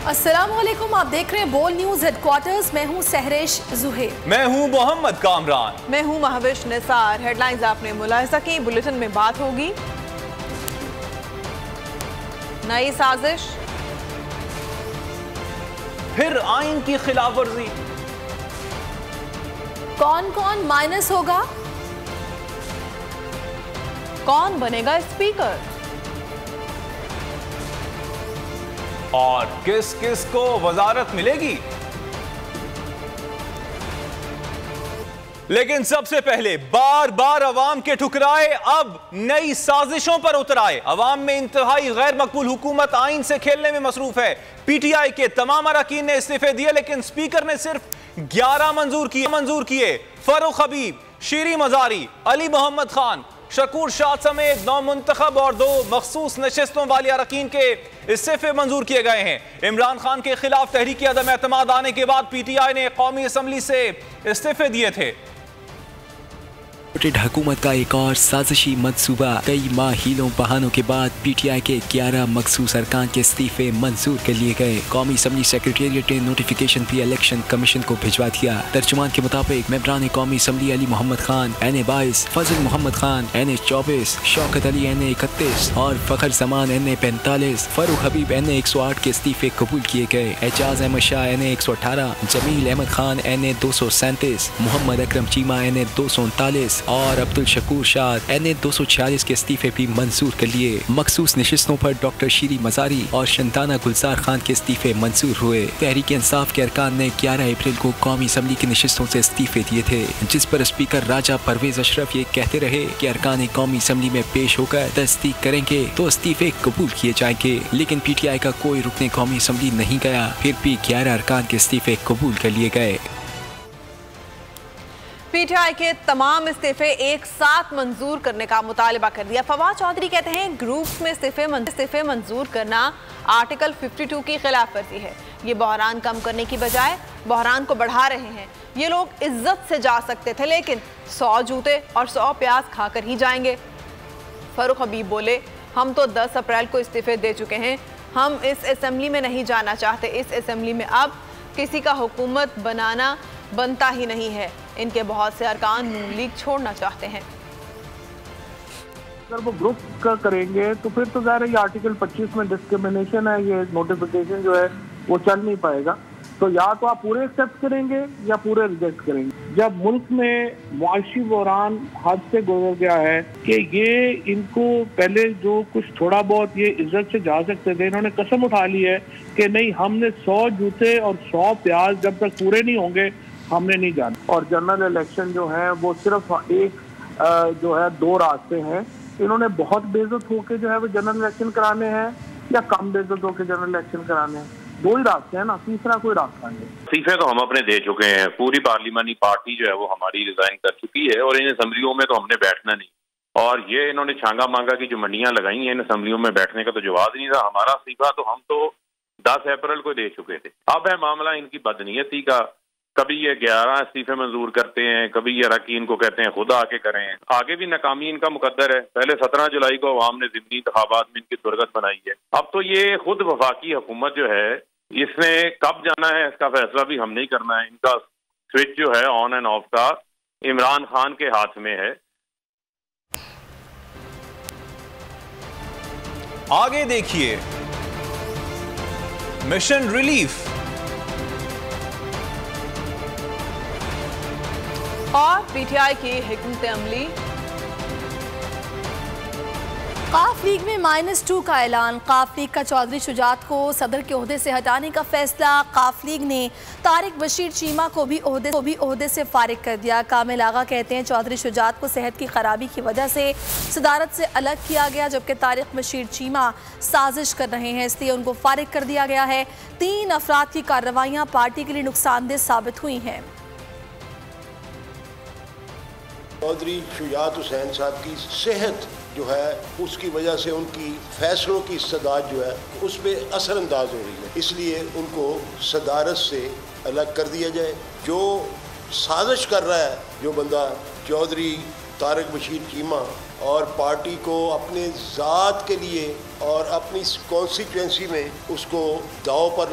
अस्सलामुअलैकुम, आप देख रहे हैं बोल न्यूज हेडक्वार्टर्स। मैं हूं सहरेश जुहेर। मैं हूं मोहम्मद कामरान। मैं हूं महविश निसार। हेडलाइंस आपने मुलाहिजा की, बुलेटिन में बात होगी। नई साजिश, फिर आइन की खिलाफवर्जी, कौन कौन माइनस होगा, कौन बनेगा स्पीकर और किस किस को वजारत मिलेगी। लेकिन सबसे पहले बार बार अवाम के ठुकराए अब नई साजिशों पर उतर आए। अवाम में इंतहाई गैर मकबूल हुकूमत आइन से खेलने में मसरूफ है। पीटीआई के तमाम अरकान ने इस्तीफे दिए, लेकिन स्पीकर ने सिर्फ 11 मंजूर किए। फरूख हबीब, शीरी मजारी, अली मोहम्मद खान, शकूर शाह समेत 9 मुंतखब और 2 मखसूस नशिस्तों वाले अरकान के इस्तीफे मंजूर किए गए हैं। इमरान खान के खिलाफ तहरीक अदम एतमाद आने के बाद पीटीआई ने कौमी असम्बली से इस्तीफे दिए थे। हुकूमत का एक और साजिशी मंसूबा। कई माह हीलों बहानों के बाद पीटीआई के 11 मखसूस अरकान के इस्तीफे मंजूर कर लिए गए। कौमी असम्बली सेक्रेटेरिएट ने नोटिफिकेशन भी इलेक्शन कमीशन को भिजवा दिया। तर्जुमान के मुताबिक मेंबरान कौमी असम्बली अली मोहम्मद खान NA 22, फजल मोहम्मद खान NA 24, शौकत अली NA 31 और फखर जमान NA 45, फरूख हबीब NA 108 के इस्तीफे कबूल किए गए। Ejaz Ahmad Shah NA 118, Jameel Ahmad Khan NA 237, Mohammad Akram Cheema NA 239 और अब्दुल शकूर शाह NA 246 के इस्तीफे भी मंजूर कर लिए। मखसूस नशिस्तों पर डॉक्टर शीरी मजारी और शंताना गुलजार खान के इस्तीफे मंजूर हुए। तहरीक इंसाफ के अरकान ने 11 अप्रैल को कौमी असम्बली की नशिस्तों से इस्तीफे दिए थे, जिस पर स्पीकर राजा परवेज अशरफ ये कहते रहे कि अरकान कौमी असम्बली में पेश होकर तस्दीक करेंगे तो इस्तीफे कबूल किए जाएंगे। लेकिन पीटीआई का कोई रुकने कौमी असम्बली नहीं गया, फिर भी 11 अरकान के इस्तीफे कबूल कर लिए गए। पीटीआई के तमाम इस्तीफे एक साथ मंजूर करने का मुतालबा कर दिया। फवाद चौधरी कहते हैं ग्रुप्स में इस्तीफे मंजूर करना आर्टिकल 52 की खिलाफ वर्जी है। ये बहरान कम करने की बजाय बहरान को बढ़ा रहे हैं। ये लोग इज्जत से जा सकते थे, लेकिन 100 जूते और 100 प्याज खाकर ही जाएंगे। फरूख हबीब बोले, हम तो 10 अप्रैल को इस्तीफे दे चुके हैं, हम इस असेंबली में नहीं जाना चाहते। इस असेंबली में अब किसी का हुकूमत बनाना बनता ही नहीं है। इनके बहुत से अरकान नून लीग छोड़ना चाहते हैं। अगर वो ग्रुप का करेंगे तो फिर तो ज़ाहिर है ये आर्टिकल 25 में डिस्क्रिमिनेशन है, ये नोटिफिकेशन जो है वो चल नहीं पाएगा। तो या तो आप पूरे एक्सेप्ट करेंगे या पूरे रिजेक्ट करेंगे। जब मुल्क में मुआशी बहरान हद से गुजर गया है कि ये इनको पहले जो कुछ थोड़ा बहुत ये इज्जत से जा सकते थे, इन्होंने कसम उठा ली है कि नहीं, हमने 100 जूते और 100 प्याज जब तक पूरे नहीं होंगे हमने नहीं जाना। और जनरल इलेक्शन जो है वो सिर्फ एक जो है 2 रास्ते हैं। इन्होंने बहुत बेइज्जत होकर जो है वो जनरल इलेक्शन कराने हैं या कम बेइज्जत होकर जनरल इलेक्शन कराने हैं। 2 ही रास्ते हैं ना, तीसरा कोई रास्ता नहीं। इस्तीफे तो हम अपने दे चुके हैं। पूरी पार्लिमानी पार्टी जो है वो हमारी रिजाइन कर चुकी है और इन असम्बलियों में तो हमने बैठना नहीं। और ये इन्होंने छांगा मांगा की जो मंडियां लगाई हैं, इन असम्बलियों में बैठने का तो जवाब नहीं था। हमारा इस्तीफा तो हम तो 10 अप्रैल को दे चुके थे। अब है मामला इनकी बदनीयती का। कभी ये 11 इस्तीफे मंजूर करते हैं, कभी ये अरकान को कहते हैं खुद आके करें। आगे भी नाकामी इनका मुकद्दर है। पहले 17 जुलाई को अवाम ने ज़िमनी इंतखाबात में इनकी सुरगत बनाई है। अब तो ये खुद वफाकी हुकूमत जो है, इसने कब जाना है इसका फैसला भी हम नहीं करना है। इनका स्विच जो है ऑन एंड ऑफ का इमरान खान के हाथ में है। आगे देखिए, मिशन रिलीफ और पीटीआई की हिकमत अमली। काफ लीग में -2 का ऐलान। काफ लीग का चौधरी शुजात को सदर के ओहदे से हटाने का फैसला। काफ लीग ने तारिक बशीर चीमा को भी ओहदे से फारिग कर दिया। कामिल आगा कहते हैं चौधरी शुजात को सेहत की खराबी की वजह से सदारत से अलग किया गया, जबकि तारिक बशीर चीमा साजिश कर रहे हैं, इसलिए उनको फारिग कर दिया गया है। 3 अफराद की कार्रवाइयाँ पार्टी के लिए नुकसानदेह साबित हुई हैं। चौधरी शुजात हुसैन साहब की सेहत जो है उसकी वजह से उनकी फैसलों की इस्तदाद जो है उस पर असरअंदाज हो रही है, इसलिए उनको सदारत से अलग कर दिया जाए। जो साजिश कर रहा है जो बंदा चौधरी तारिक बशीर चीमा, और पार्टी को अपने ज़ात के लिए और अपनी कॉन्स्टिट्यूंसी में उसको दाव पर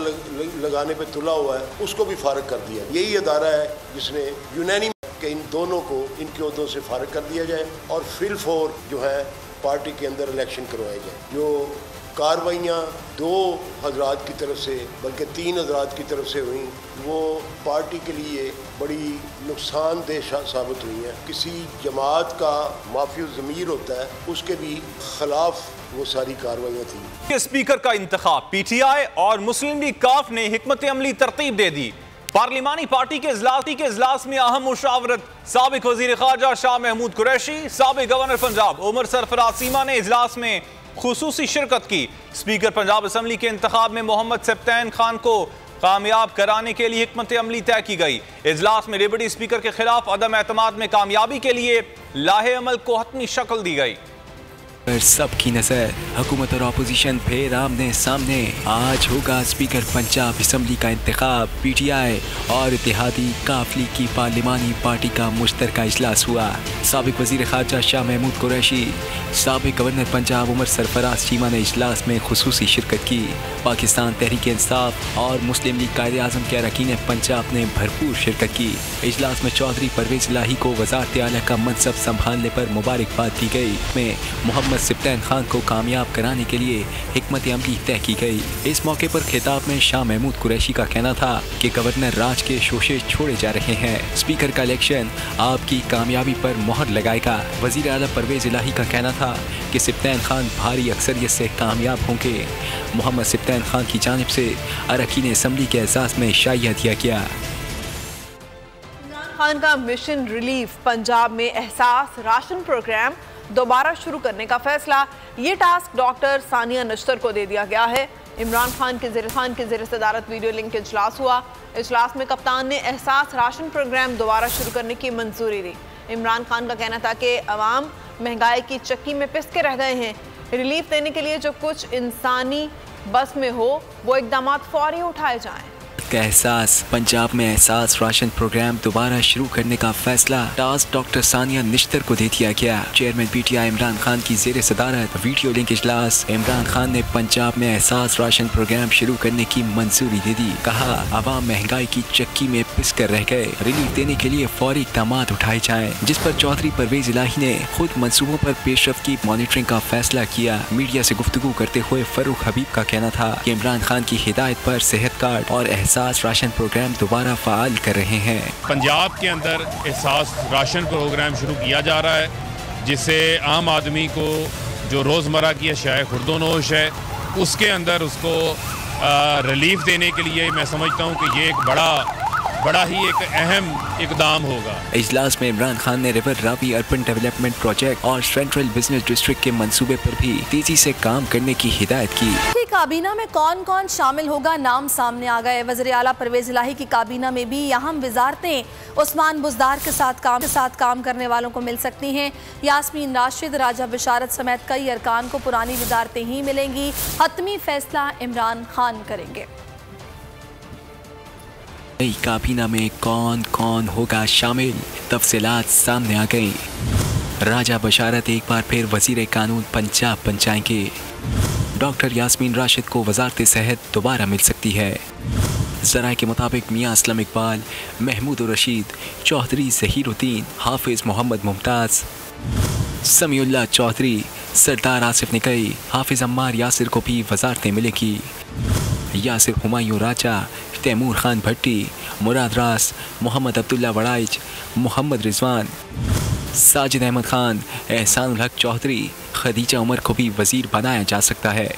लगाने पे तुला हुआ है, उसको भी फारिग कर दिया। यही अदारा है जिसने यूनानिम के इन दोनों को इनके ओहदों से फारिग कर दिया जाए और फिल फोर जो है पार्टी के अंदर इलेक्शन करवाए जाए। जो कार्रवाइयाँ 2 हजरात की तरफ से बल्कि 3 हजरात की तरफ से हुई, वो पार्टी के लिए बड़ी नुकसानदेह साबित हुई हैं। किसी जमात का माफी ज़मीर होता है, उसके भी खिलाफ वो सारी कार्रवाइयाँ थी। स्पीकर का इंतखाब पीटीआई और मुस्लिम लीग काफ ने हिकमत अमली तरतीब दे दी। पार्लिमानी पार्टी के इजलास में अहम मुशावरत साबिक वजीर खारजा शाह महमूद कुरैशी, साबिक गवर्नर पंजाब उमर सरफराज सीमा ने इजलास में खुसूसी शिरकत की। स्पीकर पंजाब असम्बली के इंतखाब में मोहम्मद सिप्तैन खान को कामयाब कराने के लिए हिकमत अमली तय की गई। इजलास में डिप्टी स्पीकर के खिलाफ अदम एतमाद में कामयाबी के लिए लाहे अमल को हतमी शक्ल दी गई। पर सबकी नजर हुकूमत और अपोजिशन फिर आमने सामने। आज होगा स्पीकर पंजाब असम्बली का इंतखाब। पीटीआई और इत्तेहादी काफली की पार्लिमानी पार्टी का मुश्तरका इजलास हुआ। साबिक वजीर खारजा शाह महमूद कुरैशी, साबिक गवर्नर पंजाब उमर सरफराज चीमा ने इजलास में खुसूसी शिरकत की। पाकिस्तान तहरीक इंसाफ और मुस्लिम लीग कायदे आज़म के अरकान पंजाब ने भरपूर शिरकत की। इजलास में चौधरी परवेज इलाही को वज़ारत आला का मनसब संभालने पर मुबारकबाद दी गई। में मोहम्मद सिप्तैन खान को कामयाब कराने के लिए हिकमत अमली तय की गई। इस मौके पर खिताब में शाह महमूद कुरैशी का कहना था कि गवर्नर राज के शोशे छोड़े जा रहे हैं। स्पीकर का इलेक्शन आपकी कामयाबी पर मोहर लगाएगा। वजीर आला परवेज इलाही का कहना था कि सिप्तैन खान भारी अक्सरियत से कामयाब होंगे। मोहम्मद सिप्तैन खान की जानिब से अरकान असम्बली के एजाज़ में शाइया दिया गया। इमरान खान का मिशन रिलीफ पंजाब में एहसास राशन प्रोग्राम दोबारा शुरू करने का फैसला, ये टास्क डॉक्टर सानिया नश्तर को दे दिया गया है। इमरान खान के ज़ेर सदारत वीडियो लिंक इजलास हुआ। इजलास में कप्तान ने एहसास राशन प्रोग्राम दोबारा शुरू करने की मंजूरी दी। इमरान खान का कहना था कि अवाम महंगाई की चक्की में पिस के रह गए हैं। रिलीफ देने के लिए जो कुछ इंसानी बस में हो वो इकदाम फौरी उठाए जाएं। का एहसास। पंजाब में एहसास राशन प्रोग्राम दोबारा शुरू करने का फैसला टास्क डॉक्टर सानिया निश्तर को दे दिया गया। चेयरमैन पीटीआई इमरान खान की जेर सदारत वीडियो लिंक इजलास। इमरान खान ने पंजाब में एहसास राशन प्रोग्राम शुरू करने की मंजूरी दे दी। कहा आवाम महंगाई की चक्की में पिस कर रह गए, रिलीफ देने के लिए फौरी इकदाम उठाए जाएं। जिस पर चौधरी परवेज इलाही ने खुद मंसूबों पर पेशरफ की मॉनिटरिंग का फैसला किया। मीडिया से गुफ्तगू करते हुए फरूख हबीब का कहना था कि इमरान खान की हिदायत पर सेहत कार्ड और एहसास राशन प्रोग्राम दोबारा फाल कर रहे हैं। पंजाब के अंदर एहसास राशन प्रोग्राम शुरू किया जा रहा है, जिससे आम आदमी को जो रोज़मर्रा की अशिया खुर्दोनोश है उसके अंदर उसको रिलीफ देने के लिए मैं समझता हूँ कि ये एक बड़ा ही एक अहम इकदाम होगा। इजलास में इमरान खान ने river Ravi urban development project और सेंट्रल बिजनेस डिस्ट्रिक्ट के मंसूबे पर भी तेजी से काम करने की हिदायत की। काबीना में कौन कौन शामिल होगा, नाम सामने आ गए। वज़ीर आला परवेज इलाही की काबीना में भी अहम वज़ारतें उस्मान बुज़दार के साथ काम करने वालों को मिल सकती हैं। यास्मीन राशिद, राजा बिशारत समेत कई अरकान को पुरानी वज़ारतें ही मिलेंगी। हतमी फैसला इमरान खान करेंगे। नई काबीना में कौन कौन होगा शामिल, तफसीलात सामने आ गई। राजा बशारत एक बार फिर वजीर कानून पंजाब बन जाएंगे। डॉक्टर यास्मीन राशिद को वजारत सेहत दोबारा मिल सकती है। ज़राए के मुताबिक मियाँ असलम इकबाल, महमूद रशीद, चौधरी ज़हीरुद्दीन, हाफिज़ मोहम्मद मुमताज़, समीउल्लाह चौधरी, सरदार आसिफ निकई, हाफिज़ अम्मार यासिर को भी वजारतें मिलेगी। यासिर हुमायूं राजा, तैमूर खान भट्टी, मुराद रास, मोहम्मद अब्दुल्ला वड़ाइच, मोहम्मद रिजवान, साजिद अहमद खान, एहसान हक चौधरी, खदीजा उमर को भी वज़ीर बनाया जा सकता है।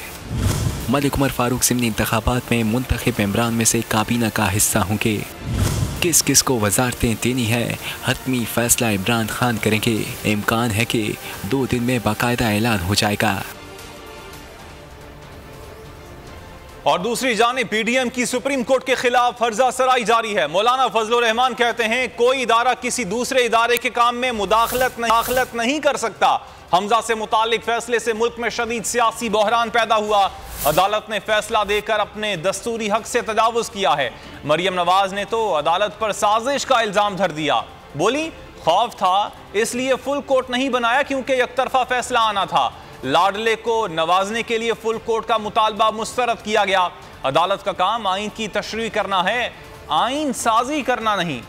मलिक उमर फारूक ज़िमनी इंतखाबात में मुंतखब इमरान में से काबीना का हिस्सा होंगे। किस किस को वज़ारतें देनी है, हतमी फैसला इमरान खान करेंगे। इम्कान है कि 2 दिन में बाकायदा ऐलान हो जाएगा। और दूसरी जानिब पीडीएम की सुप्रीम कोर्ट के खिलाफ फर्जा सराई जारी है। मौलाना फजलुर रहमान कहते हैं कोई इदारा किसी दूसरे इदारे के काम में मुदाखलत नहीं कर सकता। हमजा से मुतालिक फैसले से मुल्क में शदीद सियासी बहरान पैदा हुआ। अदालत ने फैसला देकर अपने दस्तूरी हक से तजावुज किया है। मरियम नवाज ने तो अदालत पर साजिश का इल्जाम धर दिया। बोली खौफ था इसलिए फुल कोर्ट नहीं बनाया क्योंकि एकतरफा फैसला आना था। लाडले को नवाजने के लिए फुल कोर्ट का मुतालबा मुस्तरद किया गया। अदालत का काम आइन की तशरीह करना है, आइन साजी करना नहीं।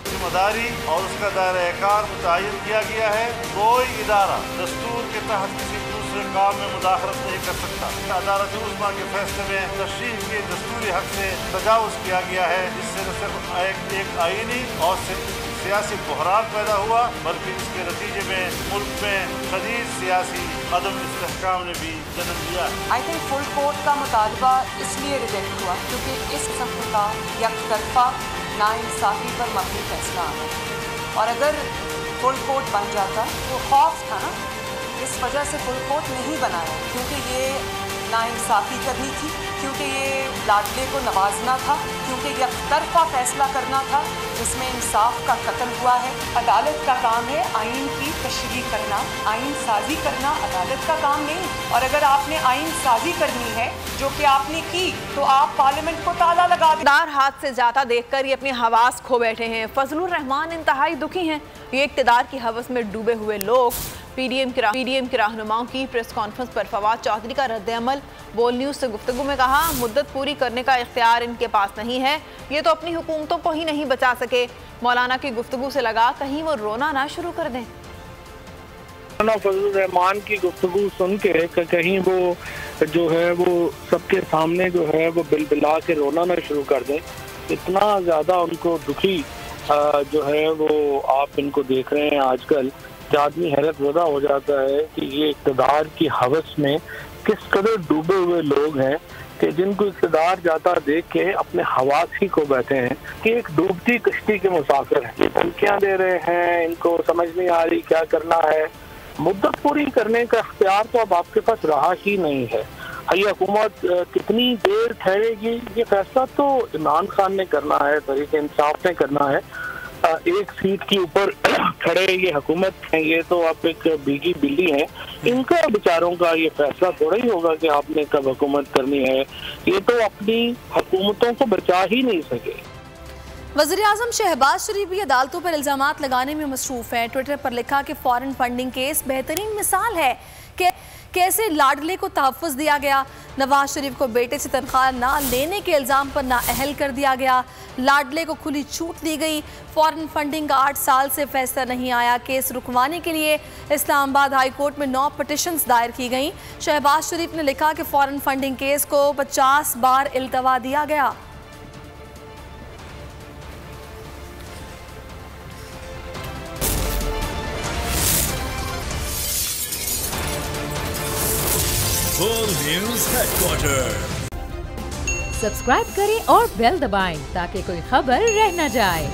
जिम्मेदारी और उसका दायरा-ए-कार मुतय्यन किया गया है। कोई इदारा दस्तूर के तहत किसी दूसरे काम में मुदाखलत नहीं कर सकता। अदालत उस्मा के फैसले में तशरीह के दस्तूरी हक से तजावुज़ किया गया है, जिससे न सिर्फ एक आईनी और सियासी बहरान पैदा हुआ बल्कि इसके नतीजे में मुल्क में शदीद सियासी अदम इस्तेहकाम ने भी जन्म लिया। आई थिंक फुल कोर्ट का मुतालबा इसलिए रिजेक्ट हुआ क्योंकि इस किस्म का यकतरफा नाइंसाफी पर मबनी फैसला आना, और अगर फुल कोर्ट बन जाता तो खौफ था ना, इस वजह से फुल कोर्ट नहीं बनाया क्योंकि ये नाइंसाफी करनी थी, क्योंकि ये लाडले को नवाजना था, क्योंकि यकतरफा फैसला करना था जिसमें इंसाफ का कत्ल हुआ है। अदालत का काम है आइन की तशरीह करना, आइन साजी करना अदालत का काम नहीं। और अगर आपने आइन साजी करनी है जो कि आपने की तो आप पार्लियामेंट को ताला लगा दें। हाथ से जाता देखकर ये अपनी हवास खो बैठे हैं। फजलुर रहमान इंतहाई दुखी हैं। ये इक़्तिदार की हवस में डूबे हुए लोग। पीडीएम के रहनुमाओं की प्रेस कॉन्फ्रेंस पर फवाद चौधरी का रद्द-ए-अमल। बोल न्यूज़ से गुफ्तगू में कहा, मुद्दत पूरी करने का इख्तियार इनके पास नहीं है, ये तो अपनी हुकूमतों को ही नहीं बचा सके। मौलाना की गुफ्तगू से लगा कहीं वो रोना ना शुरू कर दें। फजलुर रहमान की गुफ्तगू सुन के कहीं वो जो है वो सबके सामने जो है वो बिलबिला के रोना ना शुरू कर दें। इतना ज़्यादा उनको दुखी जो है वो आप इनको देख रहे हैं आजकल कि आदमी हैरत ज़दा हो जाता है कि ये इक़्तिदार की हवस में किस कदर डूबे हुए लोग हैं कि जिनको इक़्तिदार जाता देख के अपने हवास ही को बैठे हैं कि एक डूबती कश्ती के मुसाफिर हैं। ये धमकियाँ दे रहे हैं, इनको समझ नहीं आ रही क्या करना है। मुद्दत पूरी करने का इख्तियार तो अब आपके पास रहा ही नहीं है। ये हुकूमत कितनी देर ठहरेगी, ये फैसला तो इमरान खान ने करना है, तरीके इंसाफ ने करना है। एक सीट के ऊपर खड़े ये हुकूमत है, ये तो आप एक बीगी बिल्ली हैं, इनका बेचारों का ये फैसला थोड़ा ही होगा कि आपने कब हुकूमत करनी है। ये तो अपनी हुकूमतों को बचा ही नहीं सके। वज़ीर-ए-आज़म शहबाज शरीफ भी अदालतों पर इल्ज़ामात लगाने में मसरूफ़ हैं। ट्विटर पर लिखा कि फॉरेन फंडिंग केस बेहतरीन मिसाल है कि कैसे लाडले को तहफ़्फ़ुज़ दिया गया। नवाज शरीफ को बेटे से तनख्वाह ना लेने के इल्ज़ाम पर नाअहल कर दिया गया। लाडले को खुली छूट दी गई। फॉरेन फंडिंग का 8 साल से फैसला नहीं आया। केस रुकवाने के लिए इस्लामाबाद हाई कोर्ट में 9 पिटिशंस दायर की गई। शहबाज शरीफ ने लिखा कि फॉरेन फंडिंग केस को 50 बार इल्तवा दिया गया। बोल न्यूज़ हेडक्वार्टर सब्सक्राइब करें और बेल दबाएं ताकि कोई खबर रह न जाए।